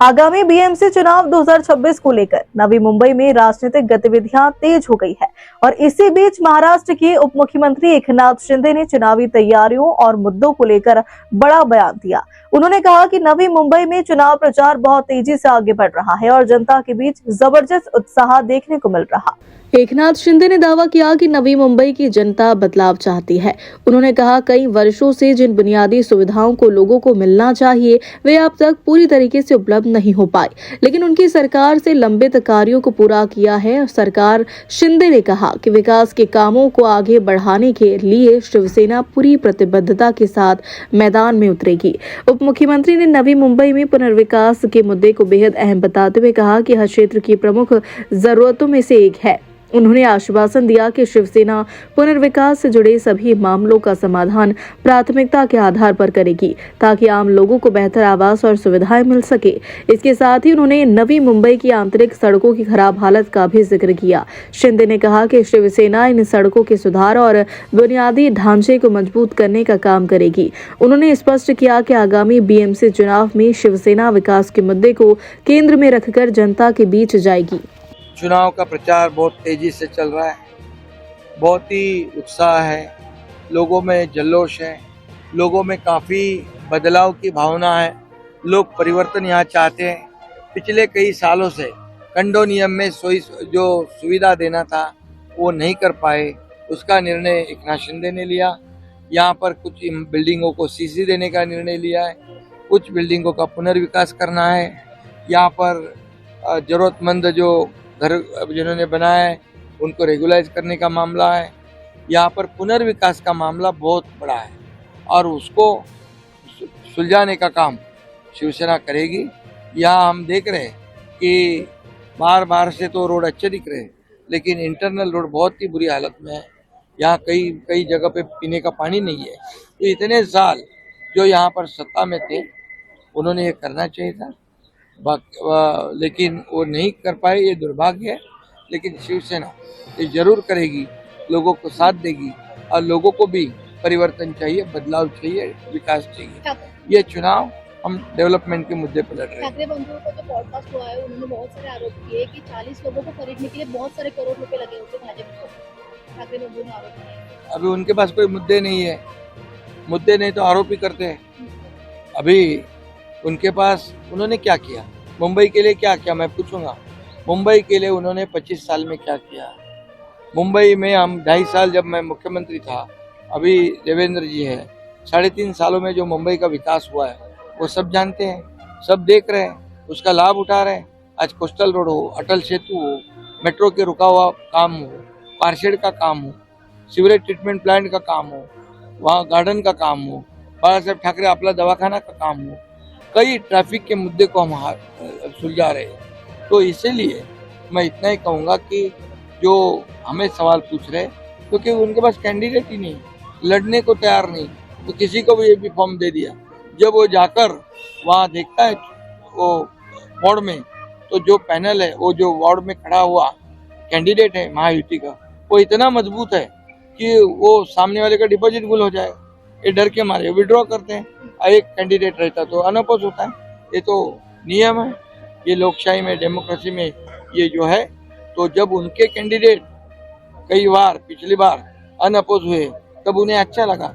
आगामी बीएमसी चुनाव 2026 को लेकर नवी मुंबई में राजनीतिक गतिविधियां तेज हो गई है और इसी बीच महाराष्ट्र के उप मुख्यमंत्री एकनाथ शिंदे ने चुनावी तैयारियों और मुद्दों को लेकर बड़ा बयान दिया। उन्होंने कहा कि नवी मुंबई में चुनाव प्रचार बहुत तेजी से आगे बढ़ रहा है और जनता के बीच जबरदस्त उत्साह देखने को मिल रहा। एकनाथ शिंदे ने दावा किया कि नवी मुंबई की जनता बदलाव चाहती है। उन्होंने कहा कई वर्षों से जिन बुनियादी सुविधाओं को लोगों को मिलना चाहिए वे अब तक पूरी तरीके से उपलब्ध नहीं हो पाए, लेकिन उनकी सरकार से लंबित कार्यों को पूरा किया है। सरकार शिंदे ने कहा कि विकास के कामों को आगे बढ़ाने के लिए शिवसेना पूरी प्रतिबद्धता के साथ मैदान में उतरेगी। उप मुख्यमंत्री ने नवी मुंबई में पुनर्विकास के मुद्दे को बेहद अहम बताते हुए कहा कि हर क्षेत्र की प्रमुख जरूरतों में से एक है। उन्होंने आश्वासन दिया कि शिवसेना पुनर्विकास से जुड़े सभी मामलों का समाधान प्राथमिकता के आधार पर करेगी ताकि आम लोगों को बेहतर आवास और सुविधाएं मिल सके। इसके साथ ही उन्होंने नवी मुंबई की आंतरिक सड़कों की खराब हालत का भी जिक्र किया। शिंदे ने कहा कि शिवसेना इन सड़कों के सुधार और बुनियादी ढांचे को मजबूत करने का काम करेगी। उन्होंने स्पष्ट किया कि आगामी बीएमसी चुनाव में शिवसेना विकास के मुद्दे को केंद्र में रखकर जनता के बीच जाएगी। चुनाव का प्रचार बहुत तेजी से चल रहा है, बहुत ही उत्साह है, लोगों में जल्लोष है, लोगों में काफ़ी बदलाव की भावना है। लोग परिवर्तन यहाँ चाहते हैं। पिछले कई सालों से कंडोनियम में जो सुविधा देना था वो नहीं कर पाए, उसका निर्णय एकनाथ शिंदे ने लिया। यहाँ पर कुछ बिल्डिंगों को सीसी देने का निर्णय लिया है, कुछ बिल्डिंगों का पुनर्विकास करना है। यहाँ पर ज़रूरतमंद जो घर जिन्होंने बनाया है उनको रेगुलाइज करने का मामला है। यहाँ पर पुनर्विकास का मामला बहुत बड़ा है और उसको सुलझाने का काम शिवसेना करेगी। यहाँ हम देख रहे हैं कि बार से तो रोड अच्छे दिख रहे हैं, लेकिन इंटरनल रोड बहुत ही बुरी हालत में है। यहाँ कई जगह पे पीने का पानी नहीं है। तो इतने साल जो यहाँ पर सत्ता में थे उन्होंने ये करना चाहिए था, लेकिन वो नहीं कर पाए, ये दुर्भाग्य है। लेकिन शिवसेना ये जरूर करेगी, लोगों को साथ देगी और लोगों को भी परिवर्तन चाहिए, बदलाव चाहिए, विकास चाहिए। ये चुनाव हम डेवलपमेंट के मुद्दे पर लड़ रहे हैं। ठाकरे बंधुओं का जो पॉडकास्ट हुआ है उन्होंने बहुत सारे आरोप किए कि 40 लोगों को खरीदने के लिए बहुत सारे करोड़ रुपए लगे होते भाजपा को। ठाकरे बंधुओं ने आरोप किए। अभी उनके पास कोई मुद्दे नहीं है, मुद्दे नहीं तो आरोप ही करते हैं। अभी उनके पास उन्होंने क्या किया, मुंबई के लिए क्या किया, मैं पूछूंगा। मुंबई के लिए उन्होंने 25 साल में क्या किया। मुंबई में हम 2.5 साल जब मैं मुख्यमंत्री था, अभी देवेंद्र जी है, 3.5 सालों में जो मुंबई का विकास हुआ है वो सब जानते हैं, सब देख रहे हैं, उसका लाभ उठा रहे हैं। आज कोस्टल रोड हो, अटल सेतु हो, मेट्रो के रुका हुआ काम हो, कारशेड का काम हो, सीवरेज ट्रीटमेंट प्लांट का काम हो, वहाँ गार्डन का काम हो, बाला साहेब ठाकरे आपला दवाखाना का काम हो, कई ट्रैफिक के मुद्दे को हम सुलझा रहे हैं। तो इसीलिए मैं इतना ही कहूँगा कि जो हमें सवाल पूछ रहे हैं क्योंकि उनके पास कैंडिडेट ही नहीं, लड़ने को तैयार नहीं, तो किसी को भी ये भी फॉर्म दे दिया। जब वो जाकर वहाँ देखता है वो वार्ड में, तो जो पैनल है, वो जो वार्ड में खड़ा हुआ कैंडिडेट है महायुति का, वो इतना मजबूत है कि वो सामने वाले का डिपॉजिट गुल हो जाएगा। ये डर के मारे विड्रॉ करते हैं। एक कैंडिडेट रहता तो अनअपोज होता है। ये तो नियम है, ये लोकशाही में, डेमोक्रेसी में ये जो है। तो जब उनके कैंडिडेट कई बार पिछली बार अनअपोज हुए तब उन्हें अच्छा लगा।